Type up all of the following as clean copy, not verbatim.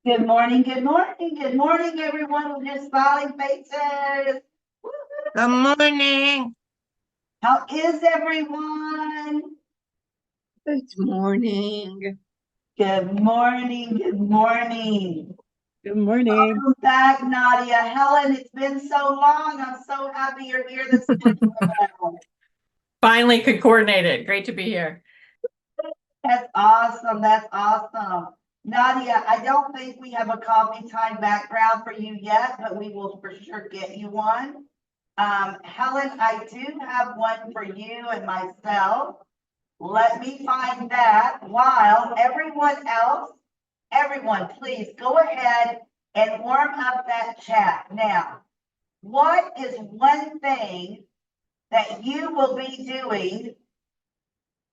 Good morning, good morning, good morning, everyone with your smiling faces. Woo-hoo. Good morning. How is everyone? Good morning. Good morning, good morning. Good morning. Welcome back, Nadia. Helen, it's been so long. I'm so happy you're here this morning. Finally could coordinate it. Great to be here. That's awesome. That's awesome. Nadia, I don't think we have a coffee time background for you yet, but we will for sure get you one. Helen, I do have one for you and myself. Let me find that while everyone, please go ahead and warm up that chat. Now, what is one thing that you will be doing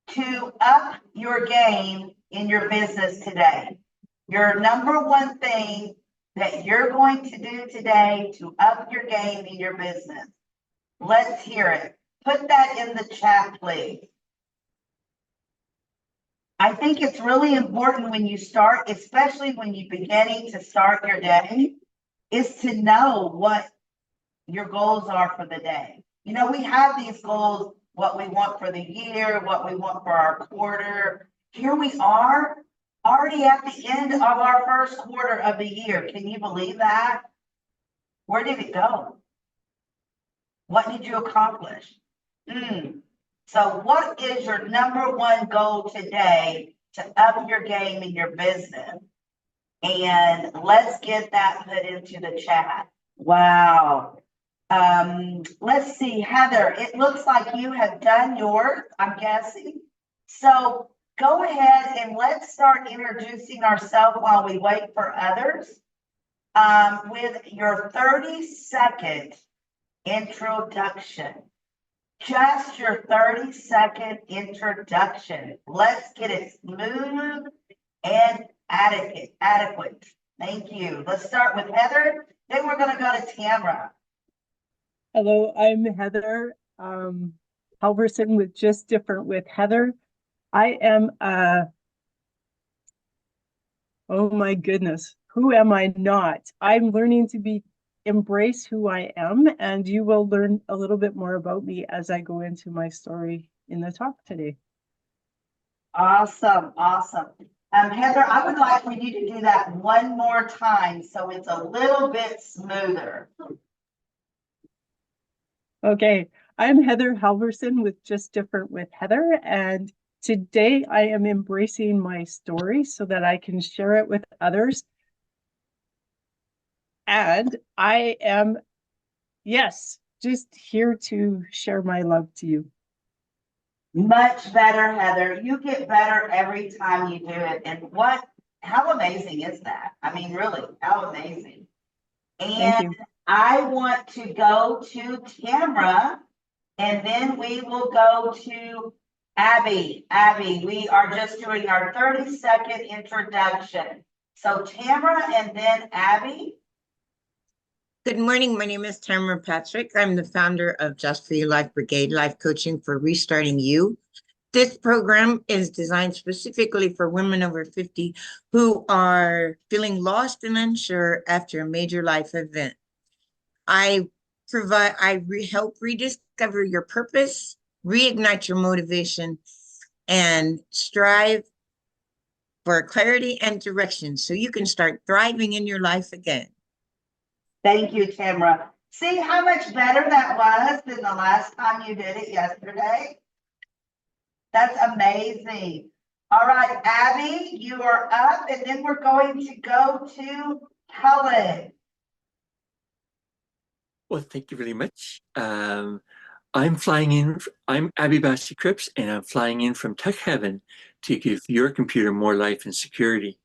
to up your game in your business today? Your number one thing that you're going to do today to up your game in your business. Let's hear it. Put that in the chat, please. I think it's really important when you start, especially when you're beginning to start your day, is to know what your goals are for the day. You know, we have these goals, what we want for the year, what we want for our quarter. Here we are, already at the end of our first quarter of the year. Can you believe that? Where did it go? What did you accomplish? So what is your number one goal today to up your game in your business? And let's get that put into the chat. Wow. Let's see, Heather, it looks like you have done yours, I'm guessing. So go ahead and let's start introducing ourselves while we wait for others with your 30-second introduction. Just your 30-second introduction. Let's get it smooth and adequate. Thank you. Let's start with Heather. Then we're going to go to Tamra. Hello, I'm Heather Halverson with Just Different with Heather. I am oh my goodness, who am I not? I'm learning to embrace who I am, and you will learn a little bit more about me as I go into my story in the talk today. Awesome. Heather, I would like for you to do that one more time so it's a little bit smoother. Okay, I'm Heather Halverson with Just Different with Heather, and today I am embracing my story so that I can share it with others. And I am, yes, just here to share my love to you. Much better, Heather. You get better every time you do it. And how amazing is that? I mean, really, how amazing. And I want to go to Tamra, and then we will go to Abby. Abby, we are just doing our 30-second introduction. So Tamra and then Abby. Good morning. My name is Tamara Patrick. I'm the founder of Just For You Life Brigade Life Coaching for Restarting You. This program is designed specifically for women over 50 who are feeling lost and unsure after a major life event. I help rediscover your purpose, reignite your motivation, and strive for clarity and direction so you can start thriving in your life again. Thank you, Tamra. See how much better that was than the last time you did it yesterday? That's amazing. All right, Abby, you are up, and then we're going to go to Helen. Well, thank you very much. I'm Abby Bassi Cripps, and I'm flying in from Tech Heaven to give your computer more life and security.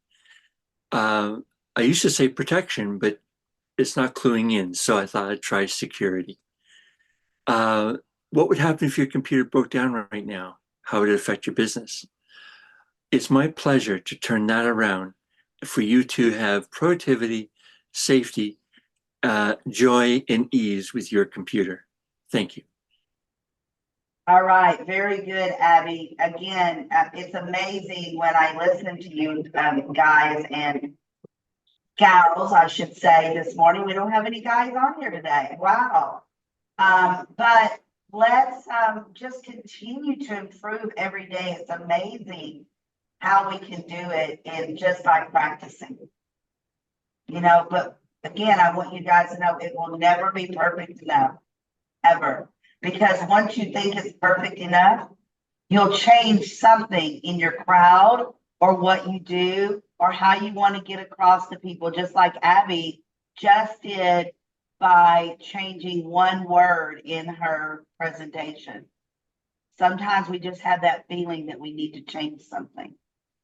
I used to say protection, but it's not cluing in, so I thought I'd try security. What would happen if your computer broke down right now? How would it affect your business? It's my pleasure to turn that around for you to have productivity, safety, joy, and ease with your computer. Thank you. All right, very good, Abby. Again, it's amazing when I listen to you guys, and gals, I should say, this morning. We don't have any guys on here today. Wow. But let's just continue to improve every day. It's amazing how we can do it and just by practicing. You know, but again, I want you guys to know it will never be perfect enough, ever. Because once you think it's perfect enough, you'll change something in your crowd or what you do or how you want to get across to people, just like Abby just did by changing one word in her presentation. Sometimes we just have that feeling that we need to change something.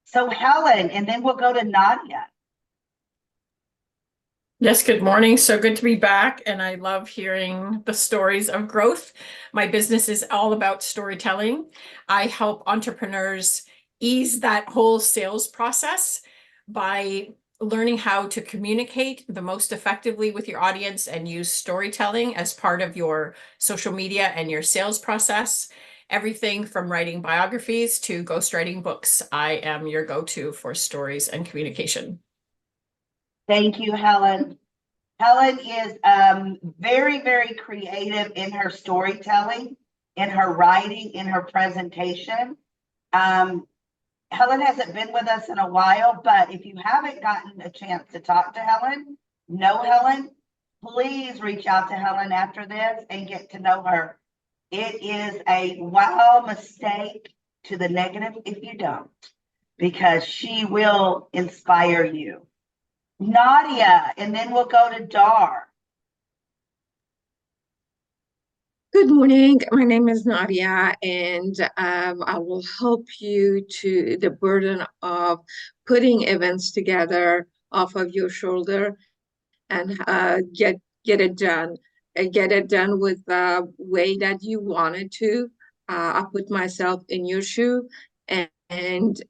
So Helen, and then we'll go to Nadia. Yes, good morning. So good to be back. And I love hearing the stories of growth. My business is all about storytelling. I help entrepreneurs ease that whole sales process by learning how to communicate the most effectively with your audience and use storytelling as part of your social media and your sales process. Everything from writing biographies to ghostwriting books. I am your go-to for stories and communication. Thank you, Helen. Helen is very, very creative in her storytelling, in her writing, in her presentation. Helen hasn't been with us in a while, but if you haven't gotten a chance to talk to Helen, know Helen, please reach out to Helen after this and get to know her. It is a wow mistake to the negative if you don't, because she will inspire you. Nadia, and then we'll go to Dar. Good morning. My name is Nadia, and I will help you to the burden of putting events together off of your shoulder and get it done. Get it done with the way that you want it to. I put myself in your shoe, and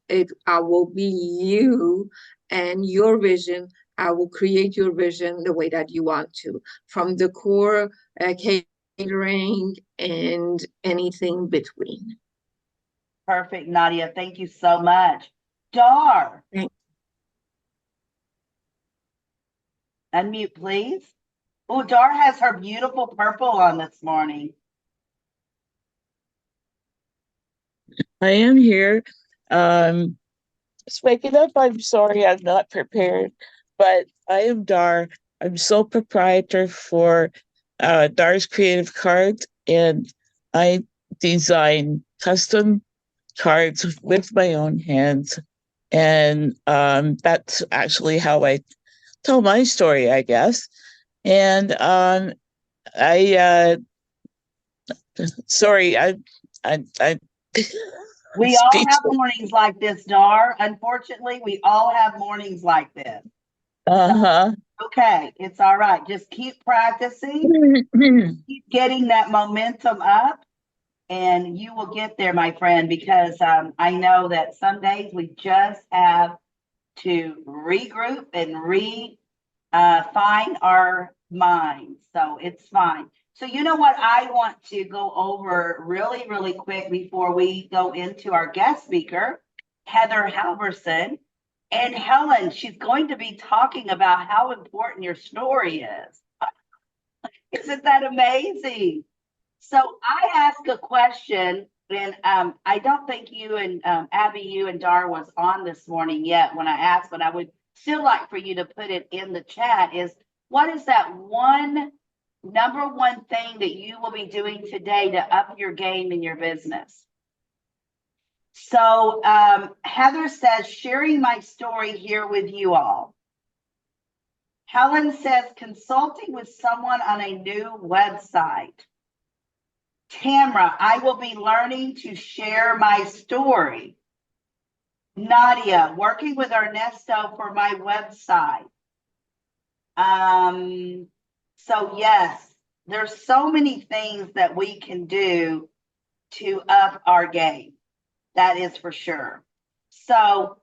I will be you and your vision. I will create your vision the way that you want to, from the core catering and anything between. Perfect, Nadia. Thank you so much. Dar. Unmute, please. Oh, Dar has her beautiful purple on this morning. I am here. Waking up, I'm sorry I'm not prepared, but I am Dar. I'm sole proprietor for Dar's Creative Cards, and I design custom cards with my own hands. And that's actually how I tell my story, I guess. And sorry, I We all have mornings like this, Dar. Unfortunately, we all have mornings like this. Okay, it's all right. Just keep practicing, keep getting that momentum up, and you will get there, my friend, because I know that some days we just have to regroup and find our minds. So it's fine. So you know what I want to go over really, really quick before we go into our guest speaker, Heather Halverson. And Helen, she's going to be talking about how important your story is. Isn't that amazing? So I asked a question, and I don't think you and Abby, you and Dar was on this morning yet when I asked, but I would still like for you to put it in the chat, is what is that number one thing that you will be doing today to up your game in your business? So Heather says, sharing my story here with you all. Helen says, consulting with someone on a new website. Tamra, I will be learning to share my story. Nadia, working with Ernesto for my website. So yes, there's so many things that we can do to up our game. That is for sure. So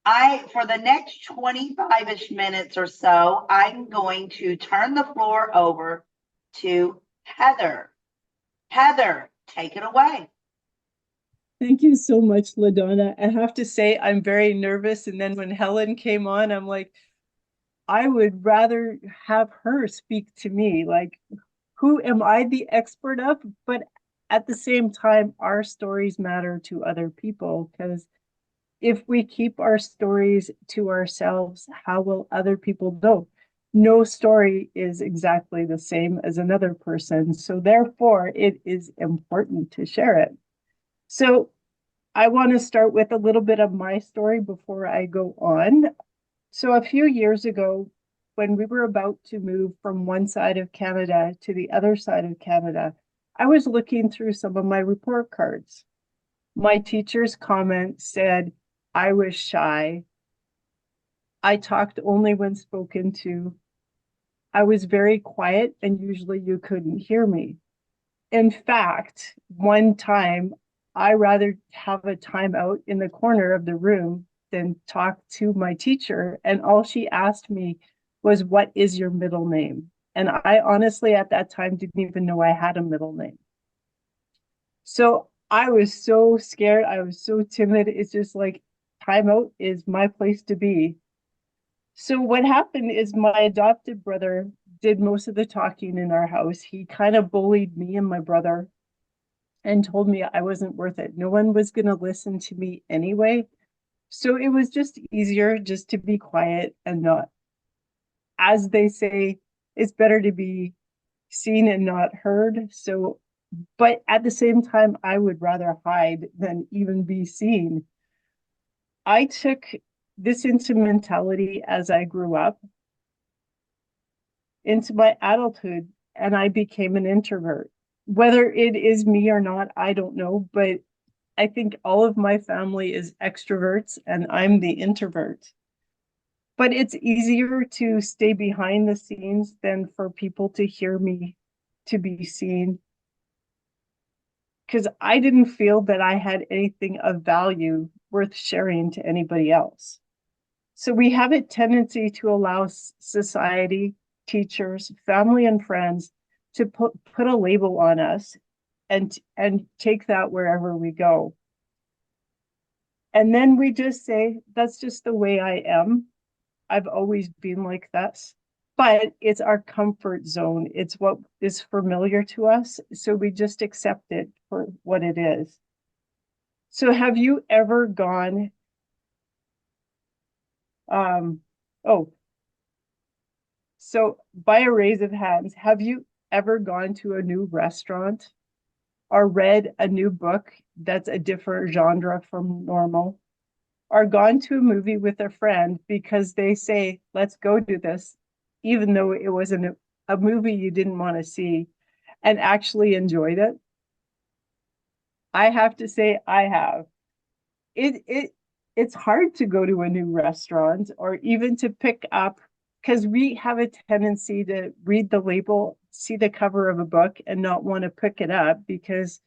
for the next 25-ish minutes or so, I'm going to turn the floor over to Heather. Heather, take it away. Thank you so much, LaDonna. I have to say, I'm very nervous. And then when Helen came on, I'm like, I would rather have her speak to me. Like, who am I the expert of? But at the same time, our stories matter to other people, because if we keep our stories to ourselves, how will other people know? No story is exactly the same as another person. So therefore, it is important to share it. So I want to start with a little bit of my story before I go on. So a few years ago, when we were about to move from one side of Canada to the other side of Canada, I was looking through some of my report cards. My teacher's comment said I was shy. I talked only when spoken to. I was very quiet, and usually you couldn't hear me. In fact, one time I rather have a timeout in the corner of the room than talk to my teacher. And all she asked me was, "What is your middle name?" And I honestly, at that time, didn't even know I had a middle name. So I was so scared. I was so timid. It's just like, timeout is my place to be. So what happened is my adopted brother did most of the talking in our house. He kind of bullied me and my brother and told me I wasn't worth it. No one was going to listen to me anyway. So it was just easier just to be quiet and not, as they say, it's better to be seen and not heard. So, but at the same time, I would rather hide than even be seen. I took this into mentality as I grew up into my adulthood, and I became an introvert. Whether it is me or not, I don't know, but I think all of my family is extroverts and I'm the introvert. But it's easier to stay behind the scenes than for people to hear me, to be seen. Because I didn't feel that I had anything of value worth sharing to anybody else. So we have a tendency to allow society, teachers, family, and friends to put a label on us and take that wherever we go. And then we just say, that's just the way I am. I've always been like this. But it's our comfort zone. It's what is familiar to us. So we just accept it for what it is. So have you ever gone, so by a raise of hands, have you ever gone to a new restaurant or read a new book that's a different genre from normal, or gone to a movie with a friend because they say, let's go do this, even though it wasn't a movie you didn't want to see, and actually enjoyed it? I have to say I have. It's hard to go to a new restaurant or even to pick up, because we have a tendency to read the label, see the cover of a book, and not want to pick it up because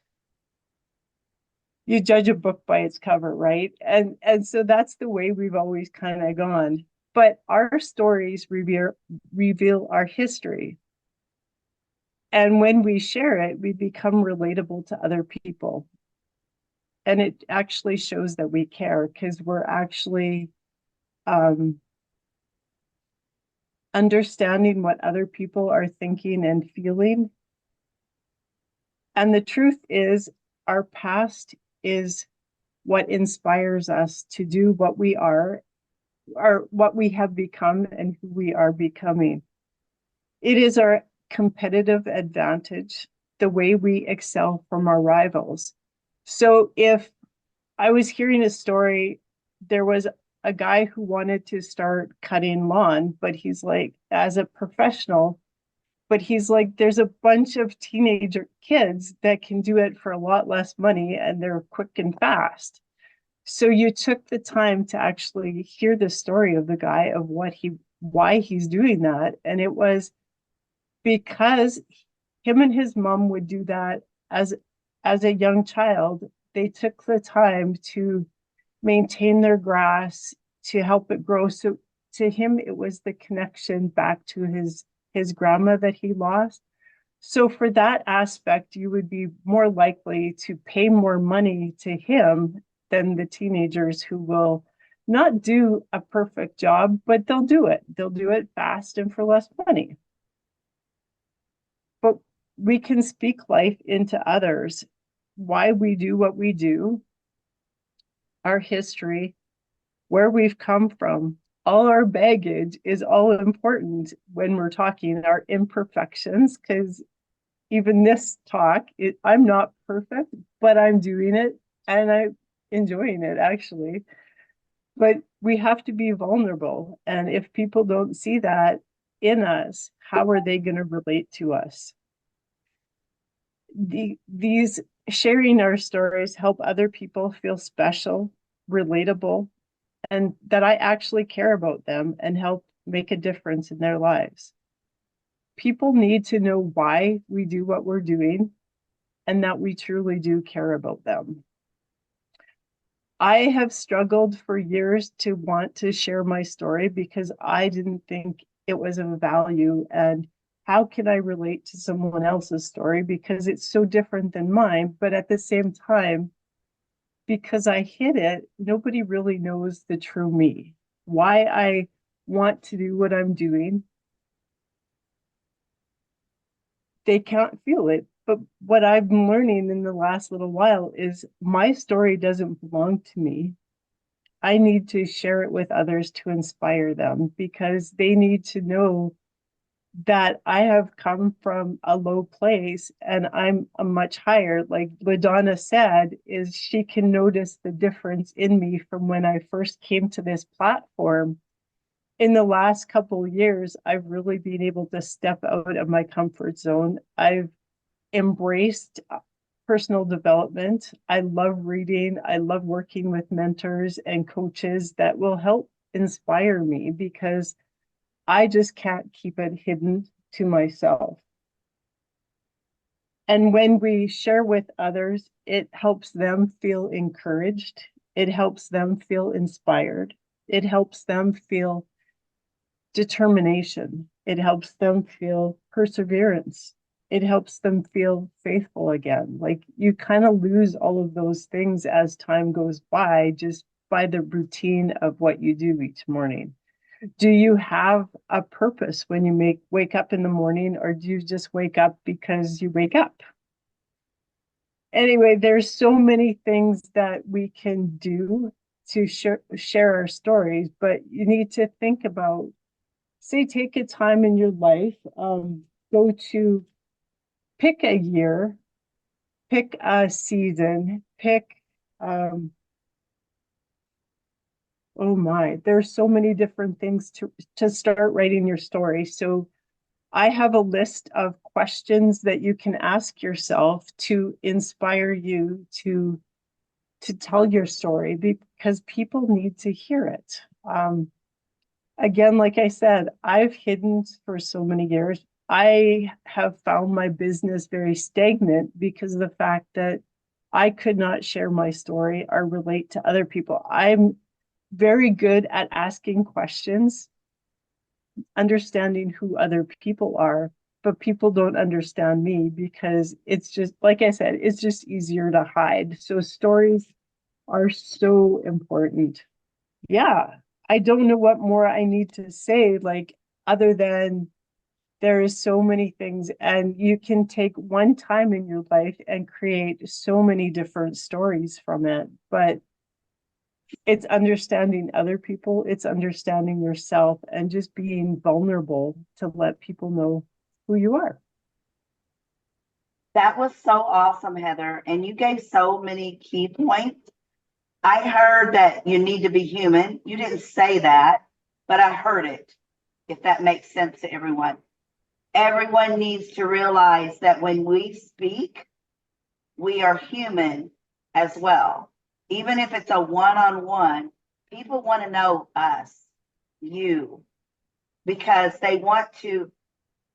you judge a book by its cover, right? And so that's the way we've always kind of gone. But our stories reveal our history. And when we share it, we become relatable to other people. And it actually shows that we care, because we're actually understanding what other people are thinking and feeling. And the truth is, our past is what inspires us to do what we are, or what we have become and who we are becoming. It is our competitive advantage, the way we excel from our rivals. So if I was hearing a story, there was a guy who wanted to start cutting lawn, but he's like, as a professional, but he's like, there's a bunch of teenager kids that can do it for a lot less money and they're quick and fast. So you took the time to actually hear the story of the guy, of why he's doing that. And it was because him and his mom would do that as a young child. They took the time to maintain their grass, to help it grow. So to him, it was the connection back to his grandma that he lost. So for that aspect, you would be more likely to pay more money to him than the teenagers who will not do a perfect job, but they'll do it. They'll do it fast and for less money. But we can speak life into others, why we do what we do, our history, where we've come from. All our baggage is all important when we're talking our imperfections, because even this talk, I'm not perfect, but I'm doing it and I'm enjoying it actually. But we have to be vulnerable. And if people don't see that in us, how are they going to relate to us? These sharing our stories help other people feel special, relatable, and that I actually care about them and help make a difference in their lives. People need to know why we do what we're doing and that we truly do care about them. I have struggled for years to want to share my story because I didn't think it was of value. And how can I relate to someone else's story because it's so different than mine? But at the same time, because I hid it, nobody really knows the true me, why I want to do what I'm doing. They can't feel it. But what I've been learning in the last little while is my story doesn't belong to me. I need to share it with others to inspire them because they need to know that I have come from a low place and I'm a much higher. Like LaDonna said, is she can notice the difference in me from when I first came to this platform. In the last couple of years, I've really been able to step out of my comfort zone. I've embraced personal development. I love reading. I love working with mentors and coaches that will help inspire me because I just can't keep it hidden to myself. And when we share with others, it helps them feel encouraged. It helps them feel inspired. It helps them feel determination. It helps them feel perseverance. It helps them feel faithful again. Like you kind of lose all of those things as time goes by, just by the routine of what you do each morning. Do you have a purpose when you wake up in the morning, or do you just wake up because you wake up? Anyway, there's so many things that we can do to share our stories, but you need to think about, say, take a time in your life, go to pick a year, pick a season, pick, oh my, there's so many different things to start writing your story. So I have a list of questions that you can ask yourself to inspire you to tell your story because people need to hear it. Again, like I said, I've hidden for so many years. I have found my business very stagnant because of the fact that I could not share my story or relate to other people. I'm very good at asking questions, understanding who other people are, but people don't understand me because it's just, like I said, it's just easier to hide. So stories are so important. Yeah, I don't know what more I need to say, like, other than there is so many things, and you can take one time in your life and create so many different stories from it. But it's understanding other people, it's understanding yourself, and just being vulnerable to let people know who you are. That was so awesome, Heather. And you gave so many key points. I heard that you need to be human. You didn't say that, but I heard it, if that makes sense to everyone. Everyone needs to realize that when we speak, we are human as well. Even if it's a one-on-one, people want to know us, you, because they want to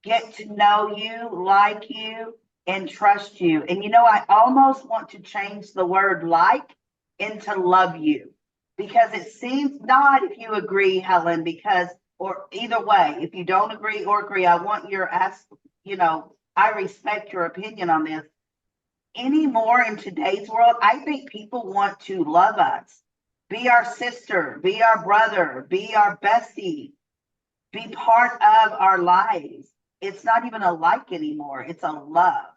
get to know you, like you, and trust you. And you know, I almost want to change the word like into love you, because it seems, not if you agree, Helen, because, or either way, if you don't agree or agree, I want your ask, you know, I respect your opinion on this. Anymore in today's world, I think people want to love us. be our sister, be our brother, be our bestie, be part of our lives. It's not even a like anymore, it's a love.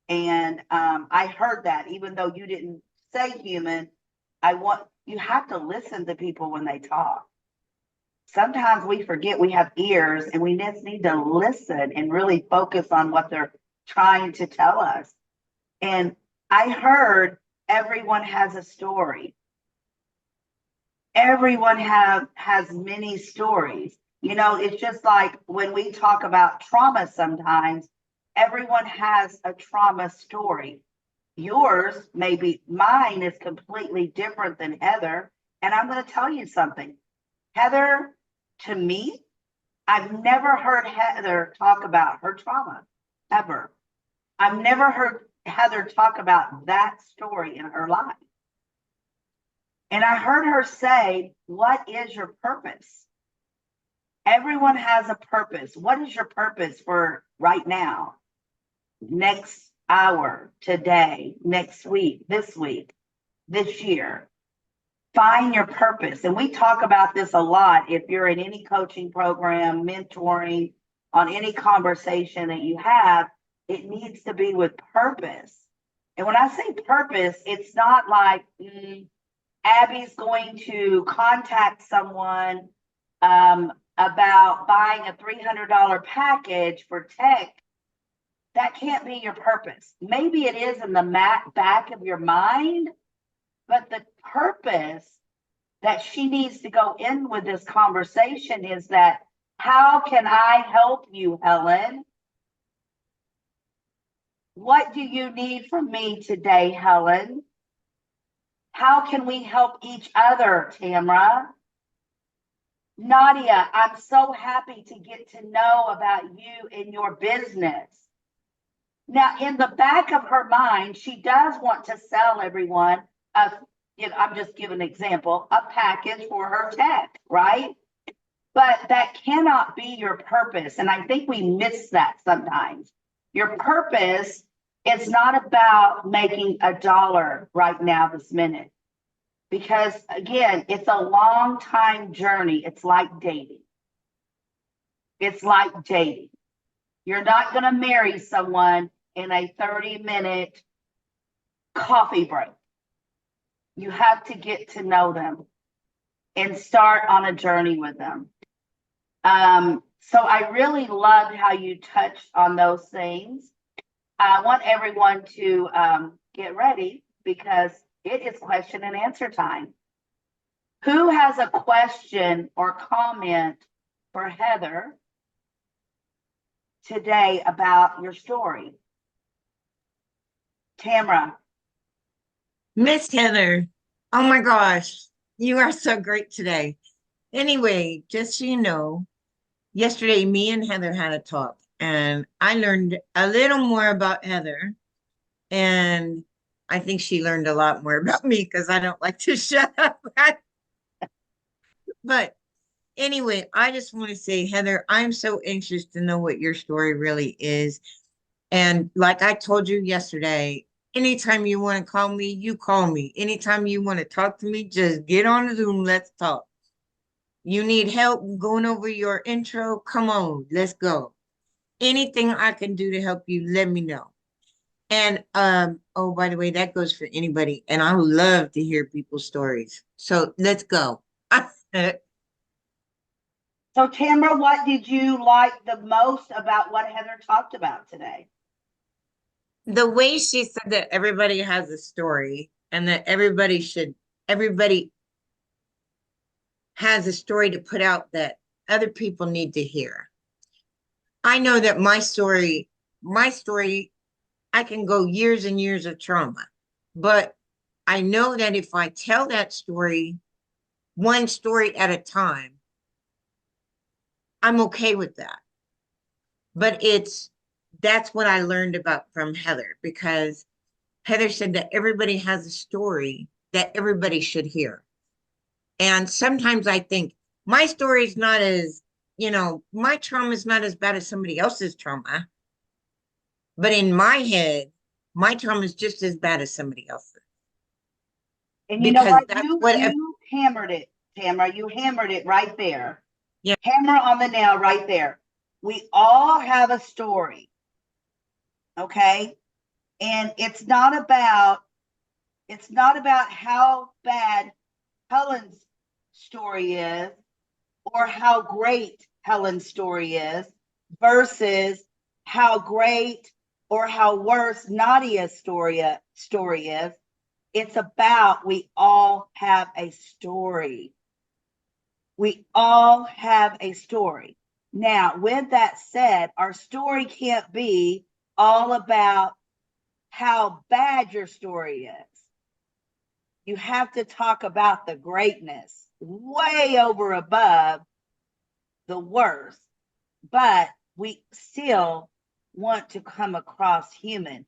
And I heard that, even though you didn't say human, you have to listen to people when they talk. Sometimes we forget we have ears, and we just need to listen and really focus on what they're trying to tell us. And I heard everyone has a story. Everyone has many stories. You know, it's just like when we talk about trauma sometimes, everyone has a trauma story. Yours, maybe mine, is completely different than Heather. And I'm going to tell you something. Heather, to me, I've never heard Heather talk about her trauma, ever. I've never heard Heather talk about that story in her life. And I heard her say, what is your purpose? Everyone has a purpose. What is your purpose for right now? Next hour, today, next week, this year? Find your purpose. And we talk about this a lot. If you're in any coaching program, mentoring, on any conversation that you have, it needs to be with purpose. And when I say purpose, it's not like Abby's going to contact someone about buying a $300 package for tech. That can't be your purpose. Maybe it is in the back of your mind, but the purpose that she needs to go in with this conversation is that, how can I help you, Helen? What do you need from me today, Helen? How can we help each other, Tamra? Nadia, I'm so happy to get to know about you and your business. Now, in the back of her mind, she does want to sell everyone I'm just giving an example, a package for her tech, right? But that cannot be your purpose. And I think we miss that sometimes. Your purpose is not about making a dollar right now, this minute. Because again, it's a long time journey. It's like dating. It's like dating. You're not going to marry someone in a 30-minute coffee break. You have to get to know them and start on a journey with them. So I really loved how you touched on those things. I want everyone to get ready, because it is question and answer time. Who has a question or comment for Heather today about your story? Tamra. Miss Heather, oh my gosh, you are so great today. Anyway, just so you know, yesterday me and Heather had a talk, and I learned a little more about Heather, and I think she learned a lot more about me, because I don't like to shut up. But anyway, I just want to say, Heather, I'm so anxious to know what your story really is. And like I told you yesterday, anytime you want to call me, you call me. Anytime you want to talk to me, just get on Zoom. Let's talk. You need help going over your intro? Come on, let's go. Anything I can do to help you, let me know. And oh, by the way, that goes for anybody. And I love to hear people's stories. So let's go. So Tamra, what did you like the most about what Heather talked about today? The way she said that everybody has a story, and that everybody has a story to put out that other people need to hear. I know that my story, I can go years and years of trauma, but I know that if I tell that story, one story at a time, I'm okay with that. But that's what I learned about from Heather, because Heather said that everybody has a story that everybody should hear. And sometimes I think my story is not as, my trauma is not as bad as somebody else's trauma. But in my head, my trauma is just as bad as somebody else's. And you know what? That's what hammered it, Tamara. You hammered it right there. Yeah. Hammer on the nail right there. We all have a story. Okay? And it's not about how bad Helen's story is or how great Helen's story is versus how great or how worse Nadia's story is. It's about we all have a story. We all have a story. Now, with that said, our story can't be all about how bad your story is. You have to talk about the greatness way over above the worst, but we still want to come across human.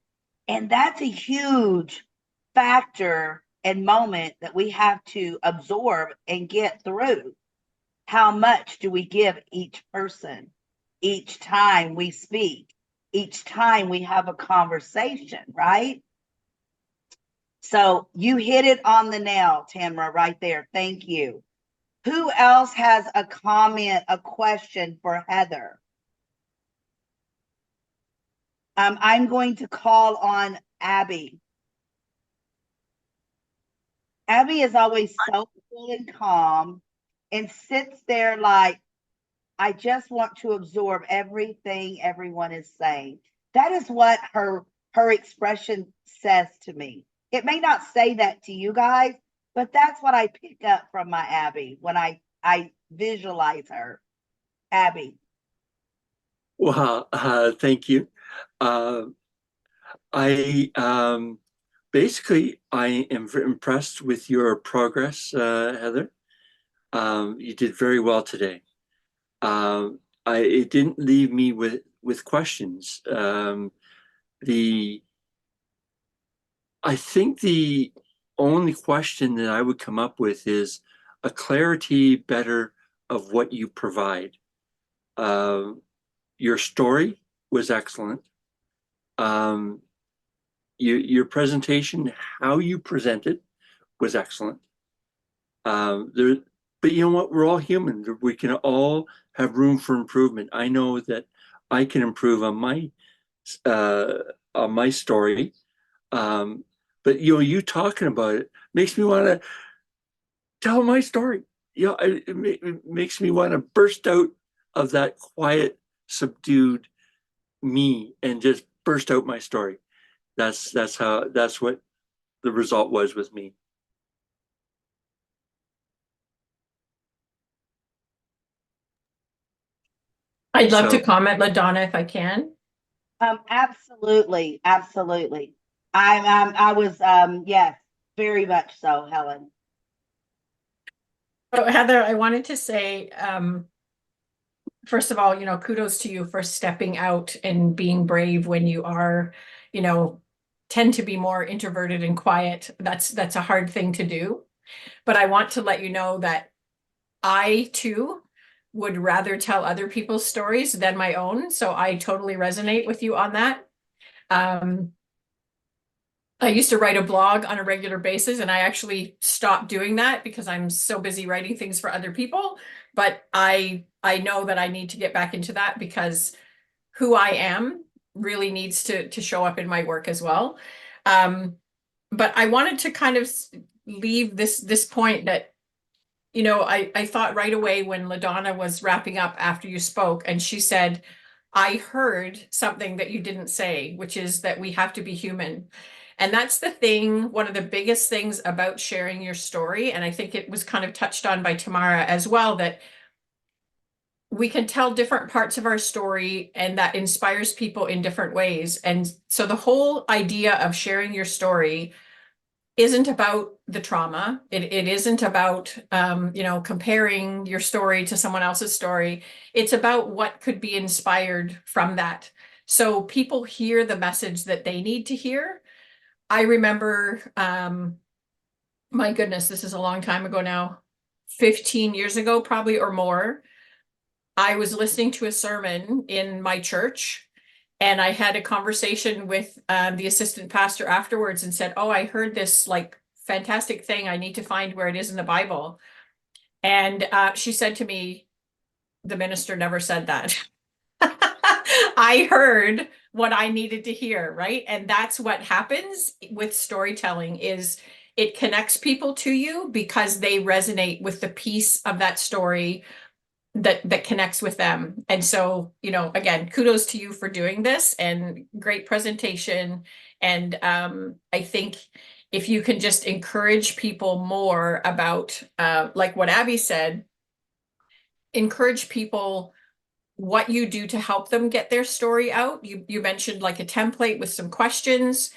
And that's a huge factor and moment that we have to absorb and get through. How much do we give each person each time we speak, each time we have a conversation, right? So you hit it on the nail, Tamara, right there. Thank you. Who else has a comment, a question for Heather? I'm going to call on Abby. Abby is always so cool and calm and sits there like, I just want to absorb everything everyone is saying. That is what her expression says to me. It may not say that to you guys, but that's what I pick up from my Abby when I visualize her. Abby. Well, thank you. I basically I am very impressed with your progress, Heather. You did very well today. It didn't leave me with questions. I think the only question that I would come up with is a clarity better of what you provide. Your story was excellent. Your presentation, how you presented, was excellent. But you know what? We're all human. We can all have room for improvement. I know that I can improve on my story. But you talking about it makes me want to tell my story. It makes me want to burst out of that quiet, subdued me and just burst out my story. That's what the result was with me. I'd love to So- comment, LaDonna, if I can. Absolutely. I was, yes, very much so, Helen. So Heather, I wanted to say, first of all, kudos to you for stepping out and being brave when you are, tend to be more introverted and quiet. That's a hard thing to do. But I want to let you know that I too would rather tell other people's stories than my own. So I totally resonate with you on that. I used to write a blog on a regular basis, and I actually stopped doing that because I'm so busy writing things for other people. But I know that I need to get back into that because who I am really needs to show up in my work as well. But I wanted to kind of leave this point that, I thought right away when LaDonna was wrapping up after you spoke, and she said, I heard something that you didn't say, which is that we have to be human. And that's the thing, one of the biggest things about sharing your story. And I think it was kind of touched on by Tamara as well, that we can tell different parts of our story and that inspires people in different ways. And so the whole idea of sharing your story isn't about the trauma. It isn't about, comparing your story to someone else's story. It's about what could be inspired from that. So people hear the message that they need to hear. I remember, my goodness, this is a long time ago now, 15 years ago, probably, or more. I was listening to a sermon in my church, and I had a conversation with the assistant pastor afterwards and said, oh, I heard this like fantastic thing. I need to find where it is in the Bible. And she said to me, the minister never said that. I heard what I needed to hear, right? And that's what happens with storytelling is it connects people to you because they resonate with the piece of that story that connects with them. And so, you know, again, kudos to you for doing this and great presentation. And I think if you can just encourage people more about like what Abby said, encourage people what you do to help them get their story out. You mentioned like a template with some questions,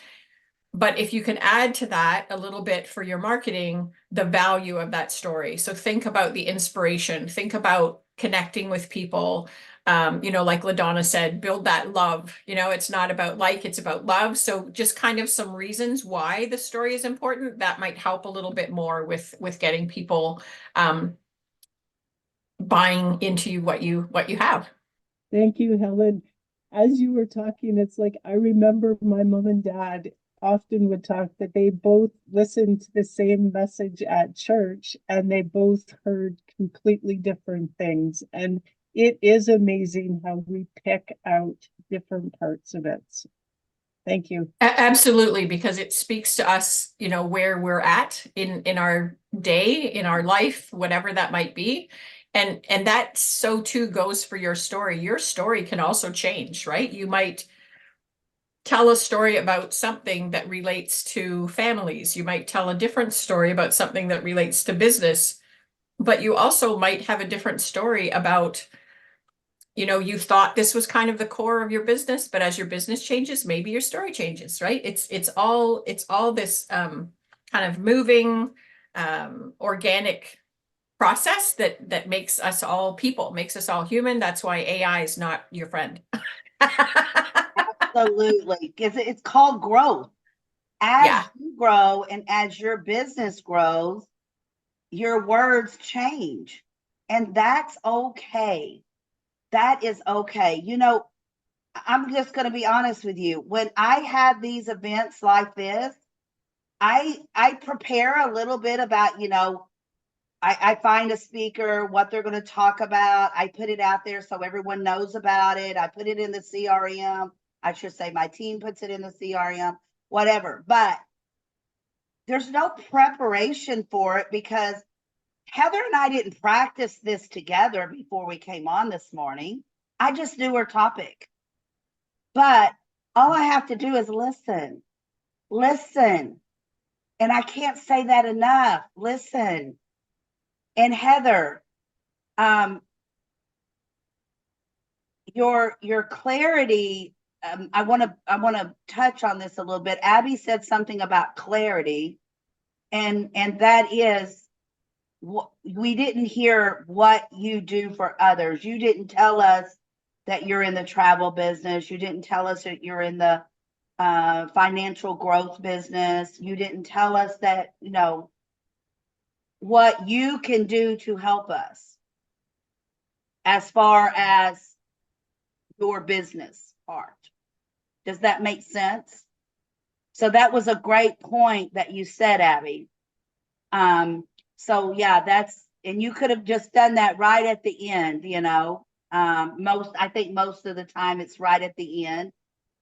but if you can add to that a little bit for your marketing, the value of that story. So think about the inspiration, think about connecting with people. You know, like LaDonna said, build that love. You know, it's not about like, it's about love. So just kind of some reasons why the story is important that might help a little bit more with getting people buying into what you have. Thank you, Helen. As you were talking, it's like I remember my mom and dad often would talk that they both listened to the same message at church and they both heard completely different things. And it is amazing how we pick out different parts of it. Thank you. Absolutely, because it speaks to us, you know, where we're at in our day, in our life, whatever that might be. And that so too goes for your story. Your story can also change, right? You might tell a story about something that relates to families. You might tell a different story about something that relates to business, but you also might have a different story about, you know, you thought this was kind of the core of your business, but as your business changes, maybe your story changes, right? It's all this kind of moving organic process that makes us all people, makes us all human. That's why AI is not your friend. Absolutely. Because it's called growth. As Yeah. you grow and as your business grows, your words change. And that's okay. That is okay. You know, I'm just going to be honest with you. When I have these events like this, I prepare a little bit about, you know, I find a speaker, what they're going to talk about. I put it out there so everyone knows about it. I put it in the CRM. I should say my team puts it in the CRM, whatever. But there's no preparation for it because Heather and I didn't practice this together before we came on this morning. I just knew her topic. But all I have to do is listen. Listen. And I can't say that enough. Listen. And Heather, your clarity, I want to touch on this a little bit. Abby said something about clarity, and that is we didn't hear what you do for others. You didn't tell us that you're in the travel business. You didn't tell us that you're in the financial growth business. You didn't tell us that, you know, what you can do to help us as far as your business part. Does that make sense? So that was a great point that you said, Abby. So yeah, and you could have just done that right at the end, you know. I think most of the time it's right at the end.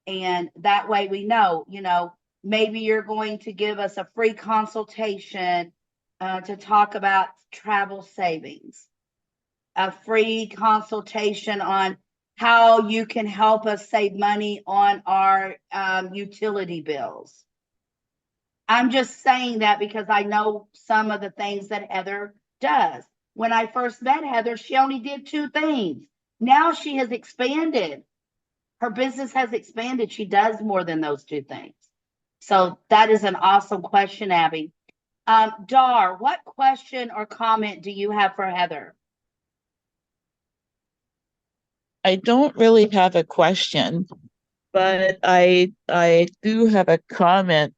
And that way we know, you know, maybe you're going to give us a free consultation to talk about travel savings, a free consultation on how you can help us save money on our utility bills. I'm just saying that because I know some of the things that Heather does. When I first met Heather, she only did 2 things. Now she has expanded. Her business has expanded. She does more than those 2 things. So that is an awesome question, Abby. Dar, what question or comment do you have for Heather? I don't really have a question, but I do have a comment.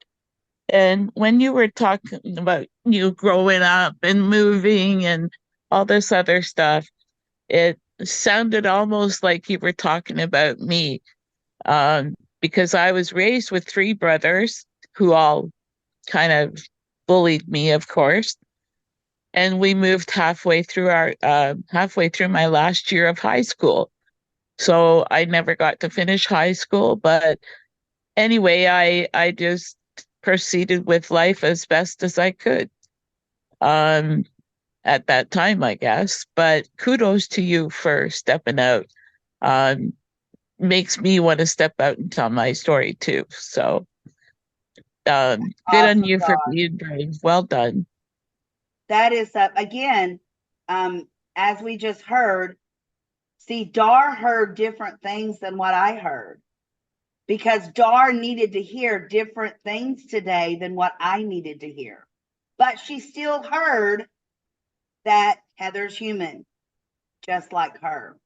And when you were talking about you growing up and moving and all this other stuff, it sounded almost like you were talking about me, because I was raised with 3 brothers who all kind of bullied me, of course. And we moved halfway through my last year of high school. So I never got to finish high school, but anyway, I just proceeded with life as best as I could. At that time, I guess. But kudos to you for stepping out. Makes me want to step out and tell my story too. So good on Awesome, you for Dar. being brave. Well done. That is, again, as we just heard, see, Dar heard different things than what I heard, because Dar needed to hear different things today than what I needed to hear. But she still heard that Heather's human, just like her,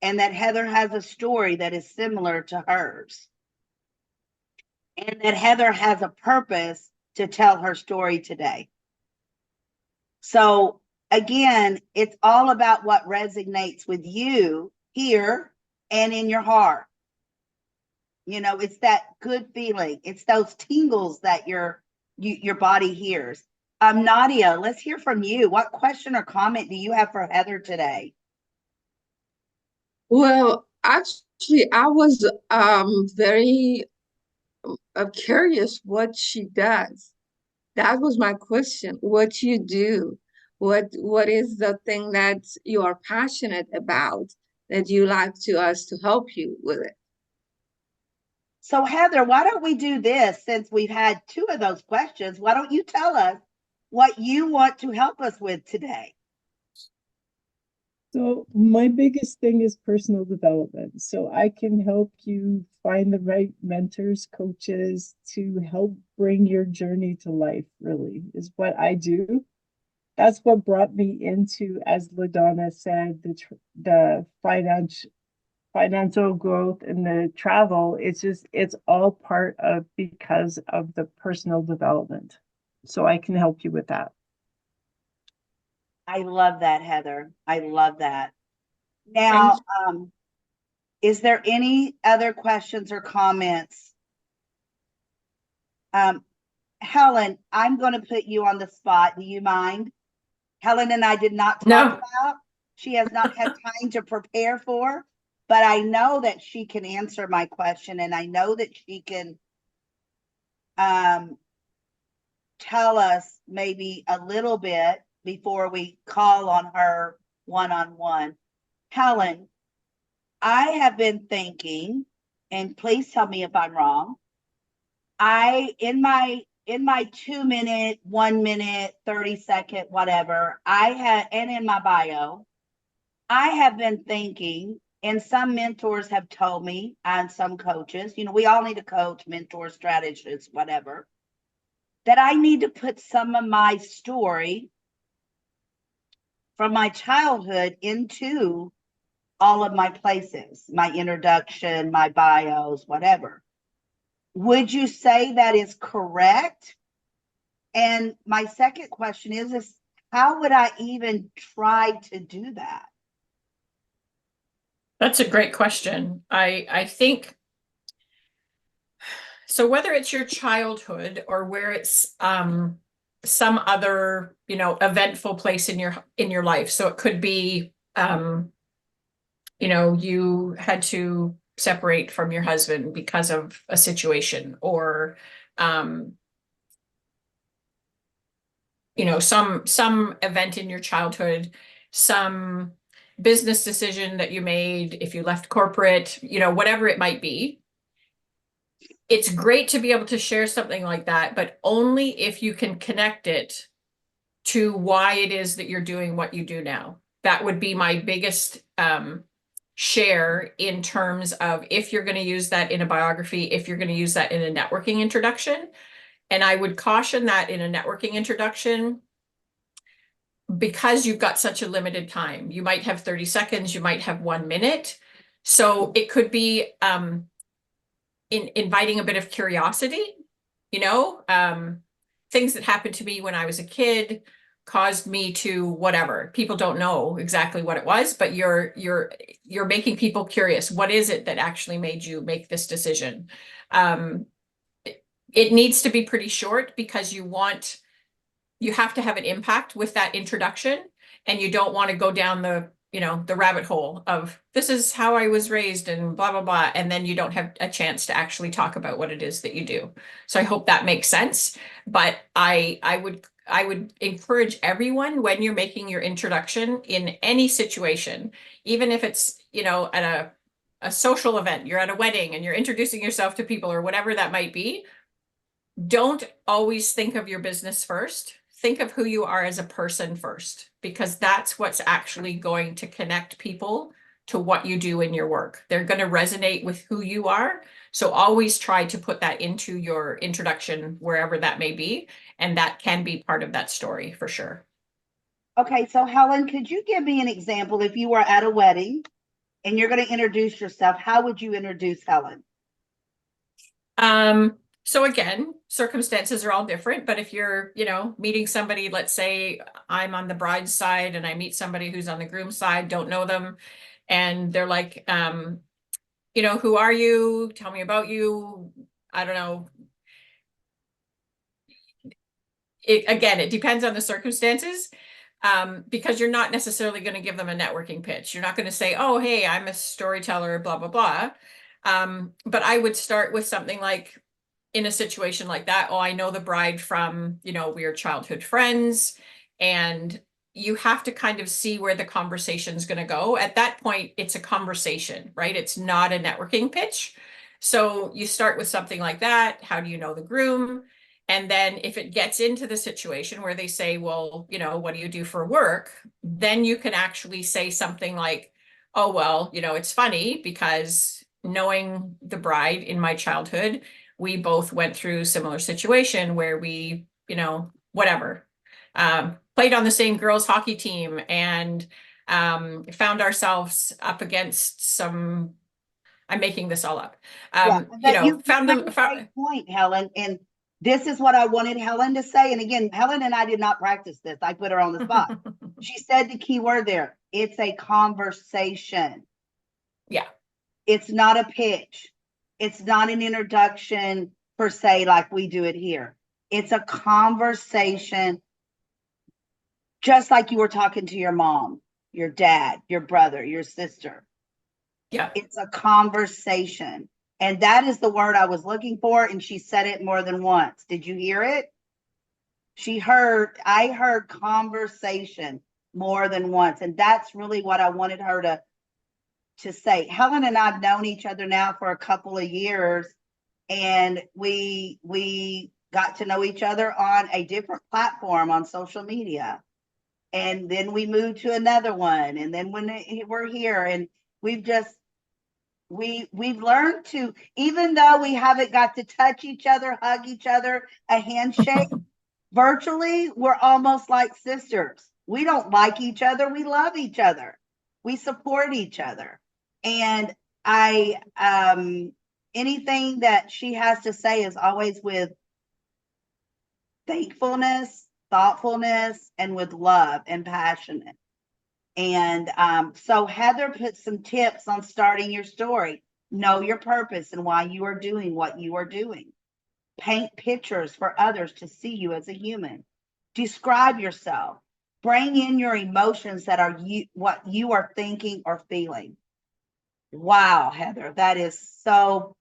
and that Heather has a story that is similar to hers, and that Heather has a purpose to tell her story today. So again, it's all about what resonates with you here and in your heart. You know, it's that good feeling. It's those tingles that your body hears. Nadia, let's hear from you. What question or comment do you have for Heather today? Well, actually, I was very curious what she does. That was my question. What you do? What is the thing that you are passionate about that you like to us to help you with it? So Heather, why don't we do this, since we've had two of those questions? Why don't you tell us what you want to help us with today? So my biggest thing is personal development. So I can help you find the right mentors, coaches to help bring your journey to life, really, is what I do. That's what brought me into, as LaDonna said, the financial growth and the travel. It's all part of, because of the personal development. So I can help you with that. I love that, Heather. I love that. Now, is there any other questions or comments? Helen, I'm going to put you on the spot. Do you mind? Helen and I did not talk No. about. She has not had time to prepare for, but I know that she can answer my question, and I know that she can tell us maybe a little bit before we call on her one-on-one. Helen, I have been thinking, and please tell me if I'm wrong. In my 2-minute, 1 minute, 30-second, whatever, and in my bio, I have been thinking, and some mentors have told me, and some coaches, we all need a coach, mentor, strategist, whatever, that I need to put some of my story from my childhood into all of my places, my introduction, my bios, whatever. Would you say that is correct? And my second question is how would I even try to do that? That's a great question. I think so, whether it's your childhood or where it's some other, eventful place in your life. So it could be you had to separate from your husband because of a situation, or some event in your childhood, some business decision that you made, if you left corporate, whatever it might be. It's great to be able to share something like that, but only if you can connect it to why it is that you're doing what you do now. That would be my biggest share, in terms of if you're going to use that in a biography, if you're going to use that in a networking introduction. And I would caution that in a networking introduction, because you've got such a limited time. You might have 30 seconds, you might have 1 minute. So it could be in inviting a bit of curiosity, things that happened to me when I was a kid caused me to whatever. People don't know exactly what it was, but you're making people curious. What is it that actually made you make this decision? It needs to be pretty short, because you want you have to have an impact with that introduction, and you don't want to go down the, the rabbit hole of this is how I was raised and blah, blah, blah. And then you don't have a chance to actually talk about what it is that you do. So I hope that makes sense. But I would encourage everyone, when you're making your introduction in any situation, even if it's, at a social event, you're at a wedding and you're introducing yourself to people or whatever that might be, don't always think of your business first. Think of who you are as a person first, because that's what's actually going to connect people to what you do in your work. They're going to resonate with who you are. So always try to put that into your introduction, wherever that may be. And that can be part of that story for sure. Okay, so Helen, could you give me an example if you were at a wedding and you're going to introduce yourself? How would you introduce Helen? So again, circumstances are all different, but if you're, meeting somebody, let's say I'm on the bride's side and I meet somebody who's on the groom's side, don't know them, and they're like, who are you? Tell me about you. I don't know. It depends on the circumstances. Because you're not necessarily going to give them a networking pitch. You're not going to say, oh, hey, I'm a storyteller, blah, blah, blah. But I would start with something like, in a situation like that, oh, I know the bride from, we are childhood friends. And you have to kind of see where the conversation's going to go. At that point, it's a conversation, right? It's not a networking pitch. So you start with something like that. How do you know the groom? And then if it gets into the situation where they say, well, what do you do for work? Then you can actually say something like, oh, well, it's funny because knowing the bride in my childhood, we both went through similar situation where we, whatever, played on the same girls hockey team and found ourselves up against some, I'm making this all up. Found them. Great point, Helen. And this is what I wanted Helen to say. And again, Helen and I did not practice this. I put her on the spot. She said the key word there. It's a conversation. Yeah. It's not a pitch. It's not an introduction per se, like we do it here. It's a conversation, just like you were talking to your mom, your dad, your brother, your sister. Yeah. It's a conversation. And that is the word I was looking for. And she said it more than once. Did you hear it? I heard conversation more than once. And that's really what I wanted her to say. Helen and I've known each other now for a couple of years, and we got to know each other on a different platform on social media. And then we moved to another one. And then when we're here, and we've learned to, even though we haven't got to touch each other, hug each other, a handshake, virtually, we're almost like sisters. We don't like each other. We love each other. We support each other. And anything that she has to say is always with thankfulness, thoughtfulness, and with love and passionate. And so Heather put some tips on starting your story. Know your purpose and why you are doing what you are doing. Paint pictures for others to see you as a human. Describe yourself. Bring in your emotions that are what you are thinking or feeling. Wow, Heather, that is so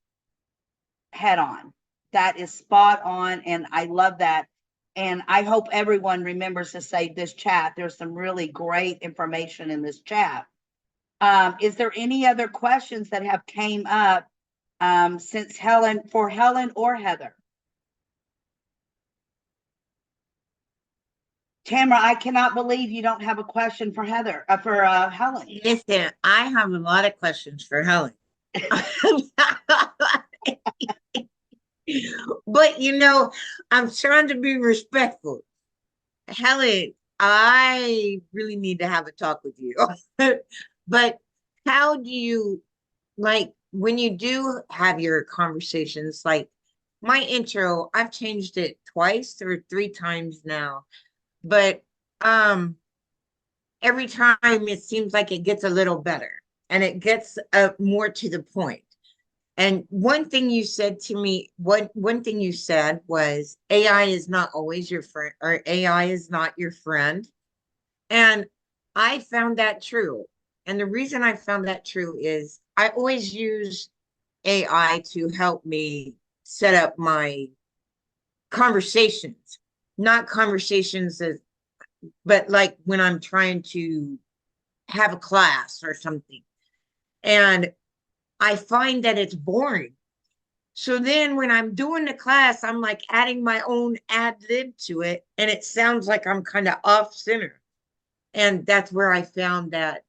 head on. That is spot on. And I love that. And I hope everyone remembers to save this chat. There's some really great information in this chat. Is there any other questions that have came up since Helen or Heather? Tamara, I cannot believe you don't have a question for Heather, for Helen. Listen, I have a lot of questions for Helen. But I'm trying to be respectful. Helen, I really need to have a talk with you. But how do you, like, when you do have your conversations, like my intro, I've changed it twice or 3 times now. But every time it seems like it gets a little better and it gets more to the point. And one thing you said to me, one thing you said was AI is not always your friend, or AI is not your friend. And I found that true. And the reason I found that true is I always use AI to help me set up my conversations, not conversations as, but like when I'm trying to have a class or something. And I find that it's boring. So then when I'm doing the class, I'm like adding my own ad lib to it, and it sounds like I'm kind of off center. And that's where I found that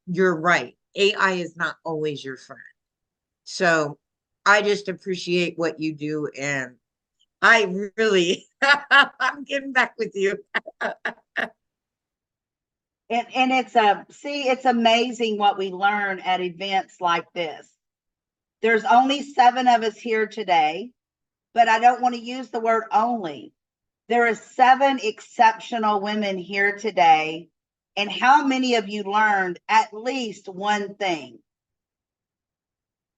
you're right. AI is not always your friend. So I just appreciate what you do. And I really, I'm getting back with you. And it's amazing what we learn at events like this. There's only 7 of us here today, but I don't want to use the word only. There are 7 exceptional women here today. And how many of you learned at least one thing?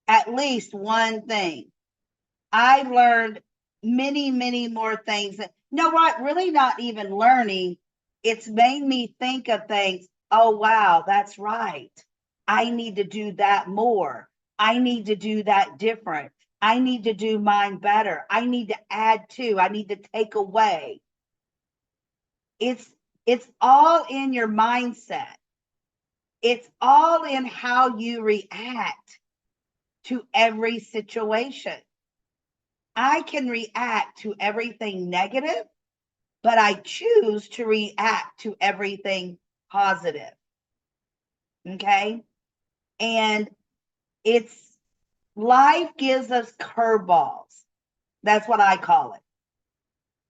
At least one thing. I learned many, many more things. You know what? Really not even learning. It's made me think of things. Oh, wow, that's right. I need to do that more. I need to do that different. I need to do mine better. I need to add to. I need to take away. It's all in your mindset. It's all in how you react to every situation. I can react to everything negative, but I choose to react to everything positive. Okay. And it's life gives us curveballs. That's what I call it.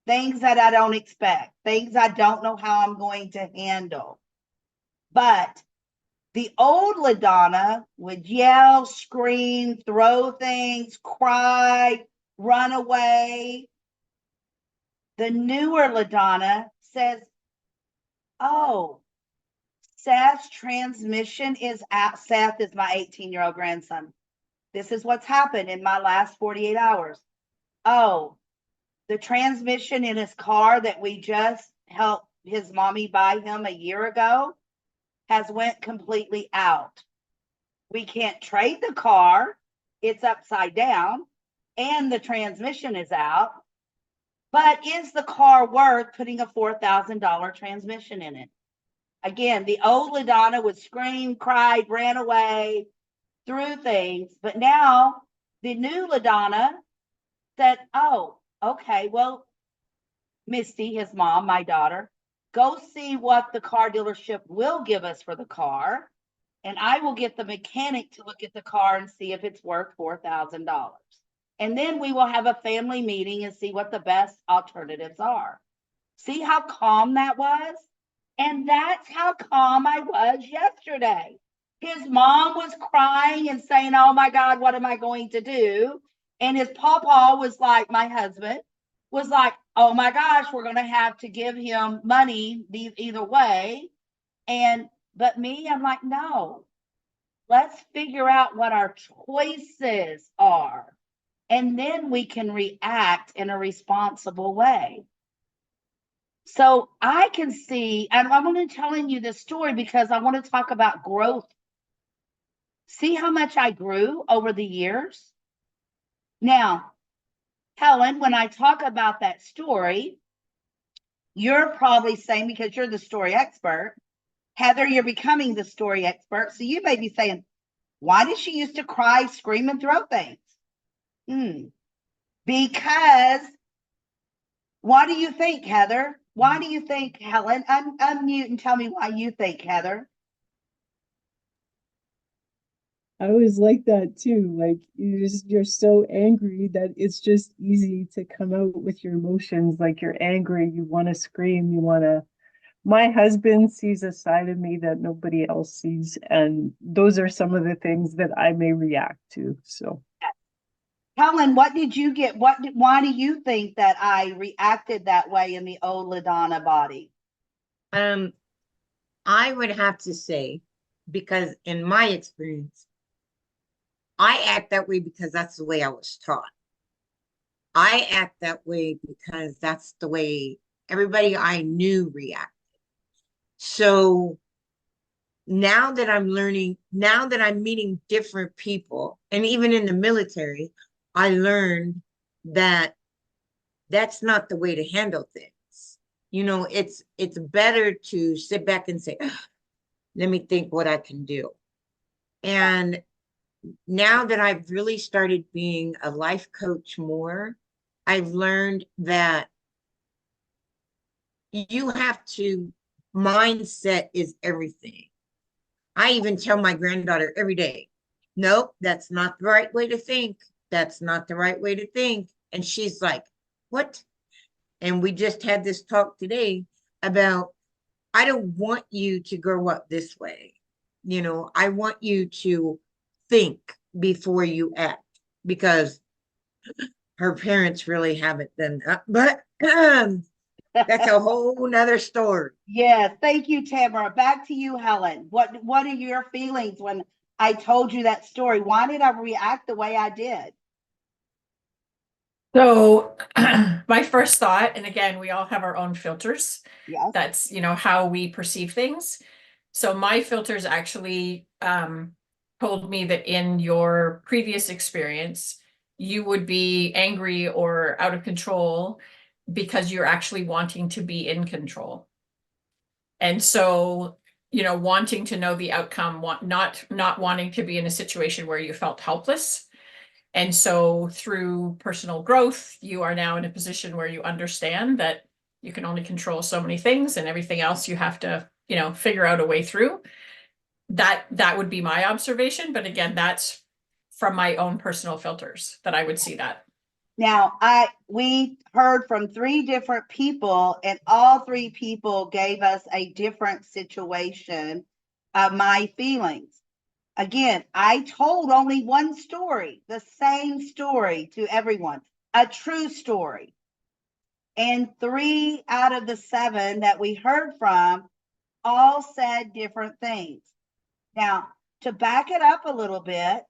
Things that I don't expect, things I don't know how I'm going to handle. But the old LaDonna would yell, scream, throw things, cry, run away. The newer LaDonna says, oh, Seth's transmission is out. Seth is my 18-year-old grandson. This is what's happened in my last 48 hours. Oh, the transmission in his car that we just helped his mommy buy him a year ago has went completely out. We can't trade the car. It's upside down and the transmission is out. But is the car worth putting a $4,000 transmission in it? Again, the old LaDonna would scream, cried, ran away, threw things. But now the new LaDonna said, oh, okay, well, Misty, his mom, my daughter, go see what the car dealership will give us for the car. And I will get the mechanic to look at the car and see if it's worth $4,000. And then we will have a family meeting and see what the best alternatives are. See how calm that was? And that's how calm I was yesterday. His mom was crying and saying, oh my God, what am I going to do? And his pawpaw was like, my husband was like, oh my gosh, we're going to have to give him money either way. But me, I'm like, no, let's figure out what our choices are. And then we can react in a responsible way. So I can see, and I'm going to telling you this story because I want to talk about growth. See how much I grew over the years? Now, Helen, when I talk about that story, you're probably saying, because you're the story expert, Heather, you're becoming the story expert. So you may be saying, why did she used to cry, scream, and throw things? Because, why do you think, Heather? Why do you think, Helen? Unmute and tell me why you think, Heather. I always like that too. Like you're so angry that it's just easy to come out with your emotions. Like you're angry, you want to scream, you want to. My husband sees a side of me that nobody else sees, and those are some of the things that I may react to. So, Helen, what did you get? Why do you think that I reacted that way in the old LaDonna body? I would have to say, because in my experience, I act that way because that's the way I was taught. I act that way because that's the way everybody I knew reacted. So now that I'm learning, now that I'm meeting different people, and even in the military, I learned that that's not the way to handle things. You know, it's better to sit back and say, let me think what I can do. And now that I've really started being a life coach more, I've learned that you have to, mindset is everything. I even tell my granddaughter every day, nope, that's not the right way to think. That's not the right way to think. And she's like, what? And we just had this talk today about, I don't want you to grow up this way. You know, I want you to think before you act, because her parents really haven't done that. But that's a whole nother story. Yes, thank you, Tamara. Back to you, Helen. What are your feelings when I told you that story? Why did I react the way I did? So my first thought, and again, we all have our own filters. Yes. That's, you know, how we perceive things. So my filters actually told me that in your previous experience, you would be angry or out of control because you're actually wanting to be in control. And so, you know, wanting to know the outcome, not wanting to be in a situation where you felt helpless. And so through personal growth, you are now in a position where you understand that you can only control so many things, and everything else you have to, you know, figure out a way through. That would be my observation. But again, that's from my own personal filters that I would see that. Now, we heard from 3 different people, and all 3 people gave us a different situation of my feelings. Again, I told only one story, the same story to everyone, a true story. And 3 out of the 7 that we heard from all said different things. Now, to back it up a little bit,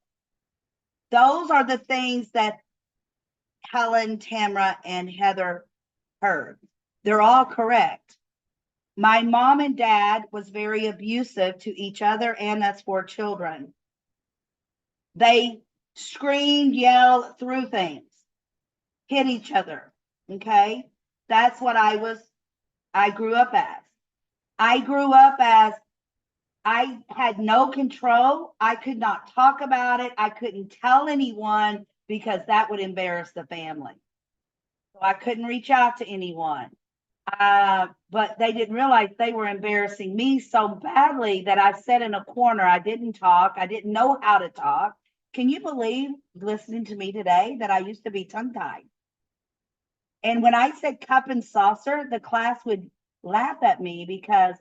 those are the things that Helen, Tamara, and Heather heard. They're all correct. My mom and dad was very abusive to each other and us 4 children. They screamed, yelled, threw things, hit each other. Okay. That's what I grew up as. I grew up as, I had no control. I could not talk about it. I couldn't tell anyone because that would embarrass the family. So I couldn't reach out to anyone. But they didn't realize they were embarrassing me so badly that I sat in a corner. I didn't talk. I didn't know how to talk. Can you believe, listening to me today, that I used to be tongue-tied? And when I said cup and saucer, the class would laugh at me because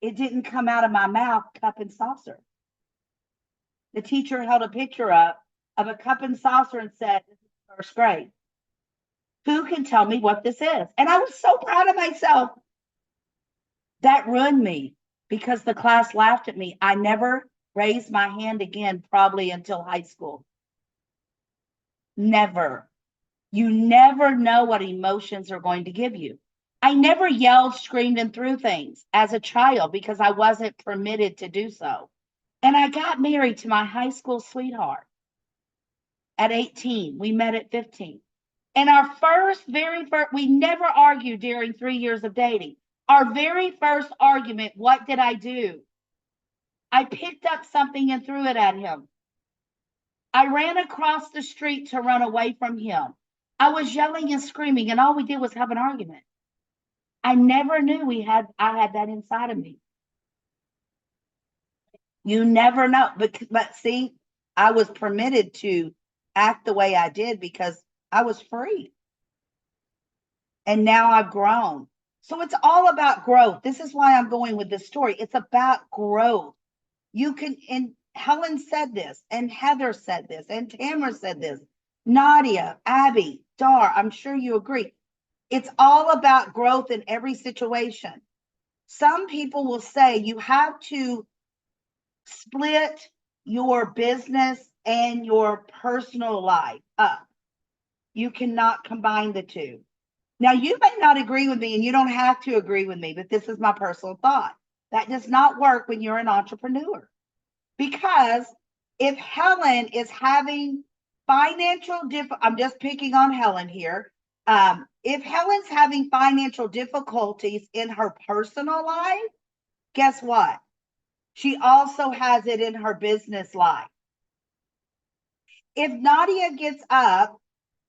it didn't come out of my mouth, cup and saucer. The teacher held a picture up of a cup and saucer and said, this is first grade. Who can tell me what this is? And I was so proud of myself. That ruined me because the class laughed at me. I never raised my hand again, probably until high school. Never. You never know what emotions are going to give you. I never yelled, screamed, and threw things as a child because I wasn't permitted to do so. And I got married to my high school sweetheart at 18. We met at 15. And our very first, we never argued during 3 years of dating. Our very first argument, what did I do? I picked up something and threw it at him. I ran across the street to run away from him. I was yelling and screaming, and all we did was have an argument. I never knew I had that inside of me. You never know. But see, I was permitted to act the way I did because I was free. And now I've grown. So it's all about growth. This is why I'm going with this story. It's about growth. You can, and Helen said this, and Heather said this, and Tamara said this, Nadia, Abby, Dar, I'm sure you agree. It's all about growth in every situation. Some people will say you have to split your business and your personal life up. You cannot combine the two. Now, you may not agree with me, and you don't have to agree with me, but this is my personal thought. That does not work when you're an entrepreneur. Because if Helen is having financial I'm just picking on Helen here. If Helen's having financial difficulties in her personal life, guess what? She also has it in her business life. If Nadia gets up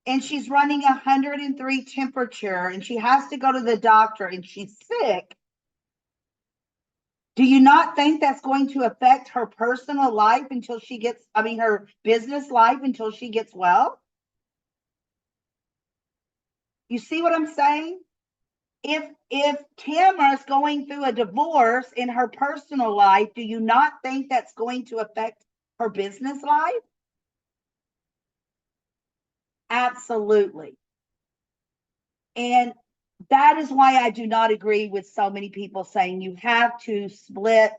and she's running 103 temperature and she has to go to the doctor and she's sick, do you not think that's going to affect her personal life until she gets, her business life until she gets well? You see what I'm saying? If Tamara's going through a divorce in her personal life, do you not think that's going to affect her business life? Absolutely. And that is why I do not agree with so many people saying you have to split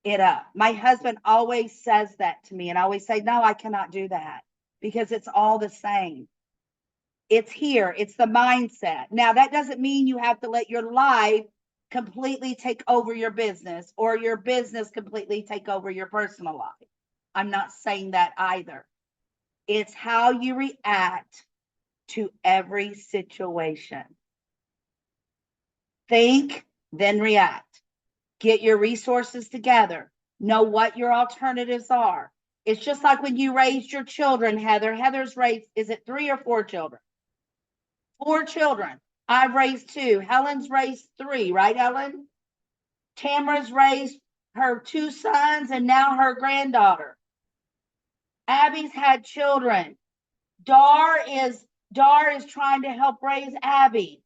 it up. My husband always says that to me, and I always say, no, I cannot do that because it's all the same. It's here. It's the mindset. Now, that doesn't mean you have to let your life completely take over your business or your business completely take over your personal life. I'm not saying that either. It's how you react to every situation. Think, then react. Get your resources together. Know what your alternatives are. It's just like when you raised your children, Heather. Heather's raised, is it 3 or 4 children? 4 children. I've raised 2. Helen's raised 3, right, Helen? Tamara's raised her 2 sons and now her granddaughter. Abby's had children. Dar is trying to help raise Abby.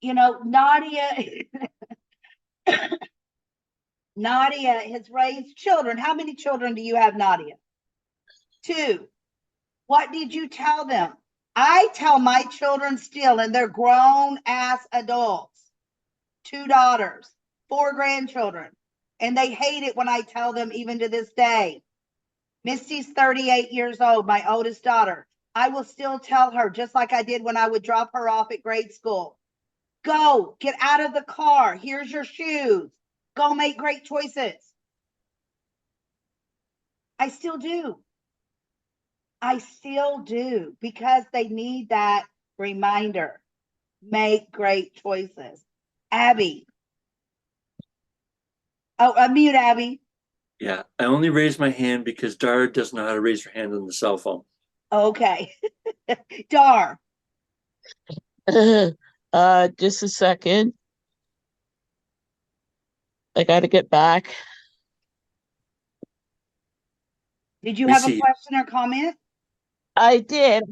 Nadia Nadia has raised children. How many children do you have, Nadia? 2. What did you tell them? I tell my children still, and they're grown ass adults, 2 daughters, 4 grandchildren, and they hate it when I tell them even to this day. Misty's 38 years old, my oldest daughter. I will still tell her, just like I did when I would drop her off at grade school. Go, get out of the car. Here's your shoes. Go make great choices. I still do. I still do because they need that reminder. Make great choices. Abby. Oh, unmute Abby. Yeah, I only raised my hand because Dara doesn't know how to raise her hand on the cell phone. Okay. Dar. Just a second. I got to get back. Did you have a question or comment? I did.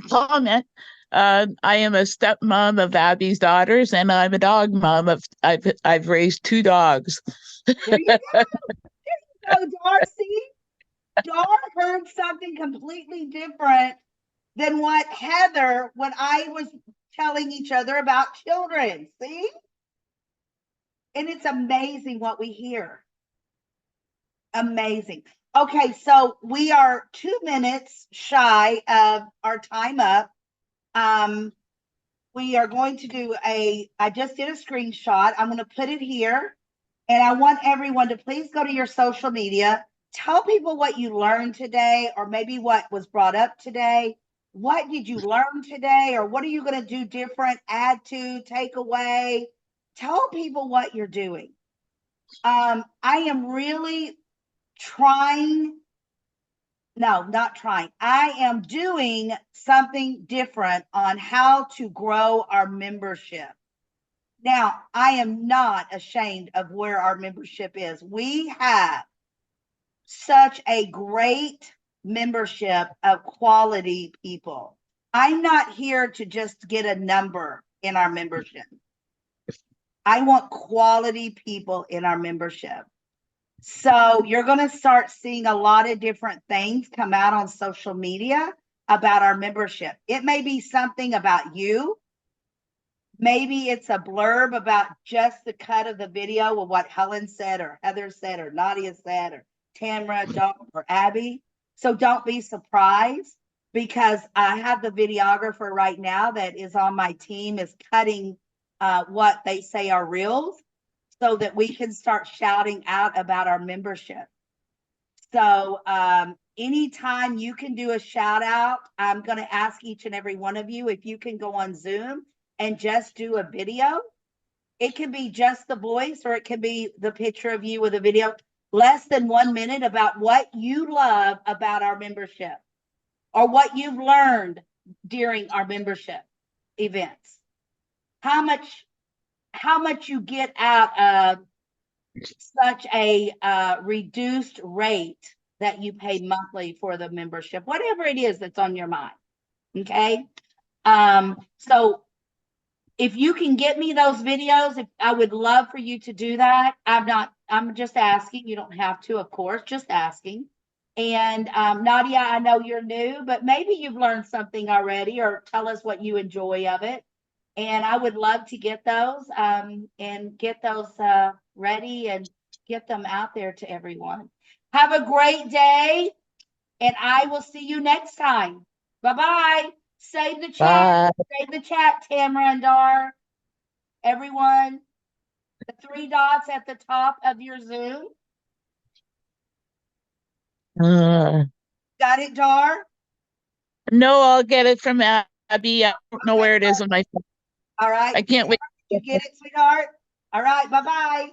Comment. I am a stepmom of Abby's daughters, and I'm a dog mom of. I've raised 2 dogs. There you go. There you go, Darcy. Dar heard something completely different than what I was telling each other about children. See? And it's amazing what we hear. Amazing. Okay, so we are 2 minutes shy of our time up. We are going to do I just did a screenshot. I'm going to put it here. And I want everyone to please go to your social media. Tell people what you learned today, or maybe what was brought up today. What did you learn today? Or what are you going to do different, add to, take away? Tell people what you're doing. I am really I am doing something different on how to grow our membership. Now, I am not ashamed of where our membership is. We have such a great membership of quality people. I'm not here to just get a number in our membership. I want quality people in our membership. So you're going to start seeing a lot of different things come out on social media about our membership. It may be something about you. Maybe it's a blurb about just the cut of the video of what Helen said or Heather said or Nadia said or Tamara, Dawn, or Abby. So don't be surprised, because I have the videographer right now that is on my team is cutting what they say are reels so that we can start shouting out about our membership. So anytime you can do a shout out, I'm going to ask each and every one of you if you can go on Zoom and just do a video. It can be just the voice, or it can be the picture of you with a video, less than 1 minute, about what you love about our membership or what you've learned during our membership events. How much you get out of such a reduced rate that you pay monthly for the membership, whatever it is that's on your mind. Okay. So if you can get me those videos, I would love for you to do that. I'm just asking. You don't have to, of course, just asking. And Nadia, I know you're new, but maybe you've learned something already, or tell us what you enjoy of it. And I would love to get those and get those ready and get them out there to everyone. Have a great day, and I will see you next time. Bye-bye. Save the chat. Bye. Save the chat, Tamara and Dar. Everyone, the 3 dots at the top of your Zoom. Got it, Dar? No, I'll get it from Abby. I don't know where it is on my phone. All right. I can't wait. You get it, sweetheart? All right. Bye-bye.